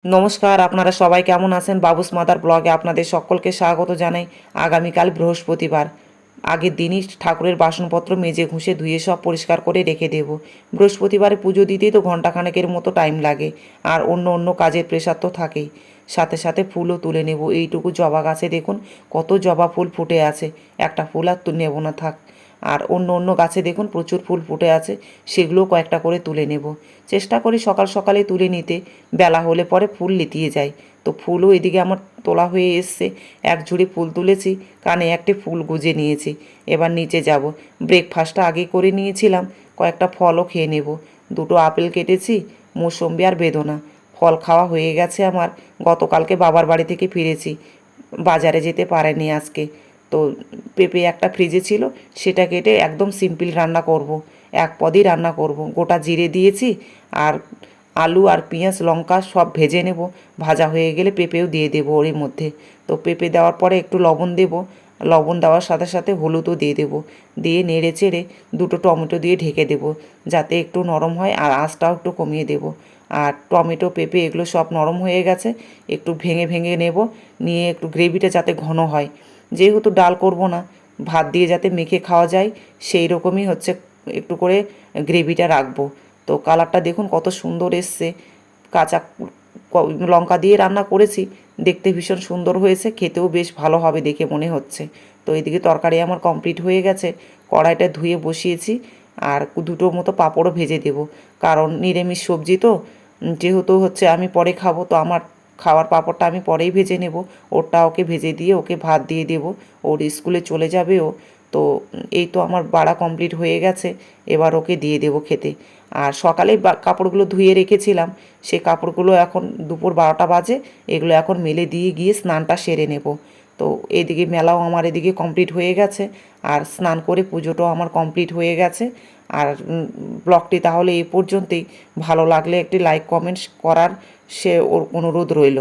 নমস্কার, আপনারা সবাই কেমন আছেন? বাবুস মাদার ব্লগে আপনাদের সকলকে স্বাগত জানাই। আগামীকাল বৃহস্পতিবার, আগের দিনই ঠাকুরের বাসনপত্র মেজে ঘুষে ধুয়ে সব পরিষ্কার করে রেখে দেব। বৃহস্পতিবারে পুজো দিতেই তো ঘণ্টাখানেকের মতো টাইম লাগে, আর অন্য অন্য কাজের প্রেশার তো থাকেই। সাথে সাথে ফুলও তুলে নেব। এইটুকু জবা গাছে দেখুন কত জবা ফুল ফুটে আছে, একটা ফুল আর নেব না থাক। আর অন্য অন্য গাছে দেখুন প্রচুর ফুল ফুটে আছে, সেগুলোও কয়েকটা করে তুলে নেব। চেষ্টা করি সকাল সকালে তুলে নিতে, বেলা হলে পরে ফুল লিতিয়ে যায়। তো ফুলও এদিকে আমার তোলা হয়ে এসছে, এক ঝুড়ি ফুল তুলেছি, কানে একটি ফুল গুজে নিয়েছি। এবার নিচে যাব। ব্রেকফাস্টটা আগে করে নিয়েছিলাম, কয়েকটা ফলও খেয়ে নেব। দুটো আপেল কেটেছি, মৌসম্বি আর বেদনা। ফল খাওয়া হয়ে গেছে আমার। গতকালকে বাবার বাড়ি থেকে ফিরেছি, বাজারে যেতে পারেনি আজকে। তো পেঁপে একটা ফ্রিজে ছিল, সেটা কেটে একদম সিম্পল রান্না করব। এক পদই রান্না করব। গোটা জিরে দিয়েছি, আর আলু আর পেঁয়াজ লঙ্কা সব ভেজে নেব। ভাজা হয়ে গেলে পেঁপেও দিয়ে দেবো ওর মধ্যে। তো পেঁপে দেওয়ার পরে একটু লবণ দেব, লবণ দেওয়ার সাথে সাথে হলুদও দিয়ে দেবো। দিয়ে নেড়ে চেড়ে দুটো টমেটো দিয়ে ঢেকে দেব, যাতে একটু নরম হয়, আর আঁচটাও একটু কমিয়ে দেব। আর টমেটো পেঁপে এগুলো সব নরম হয়ে গেছে, একটু ভেঙে ভেঙে নেব, নিয়ে একটু গ্রেভিটা যাতে ঘন হয়। যেহেতু ডাল করব না, ভাত দিয়ে যাতে মেখে খাওয়া যায় সেই রকমই হচ্ছে একটু করে গ্রেভিটা রাখবো। তো কালারটা দেখুন কত সুন্দর এসছে। কাঁচা লঙ্কা দিয়ে রান্না করেছি, দেখতে ভীষণ সুন্দর হয়েছে, খেতেও বেশ ভালো হবে দেখে মনে হচ্ছে। তো এদিকে তরকারি আমার কমপ্লিট হয়ে গেছে, কড়াইটা ধুয়ে বসিয়েছি। আর দুটো মতো পাঁপড়ও ভেজে দেব, কারণ নিরামিষ সবজি তো, যেহেতু হচ্ছে আমি পরে খাবো, তো আমার খাওয়ার পাঁপড়টা আমি পরেই ভেজে নেব। ওরটা ওকে ভেজে দিয়ে ওকে ভাত দিয়ে দেব, ওর স্কুলে চলে যাবে ও। তো এই তো আমার বাড়া কমপ্লিট হয়ে গেছে, এবার ওকে দিয়ে দেবো খেতে। আর সকালে কাপড়গুলো ধুয়ে রেখেছিলাম, সেই কাপড়গুলো এখন দুপুর 12টা বাজে, এগুলো এখন মেলে দিয়ে গিয়ে স্নানটা সেরে নেব। তো এদিকে মেলাও আমার এদিকে কমপ্লিট হয়ে গেছে, আর স্নান করে পুজোটাও আমার কমপ্লিট হয়ে গেছে। আর ব্লগটি তাহলে এই পর্যন্তই। ভালো লাগলে একটি লাইক কমেন্টস করার সে ওর অনুরোধ রইল।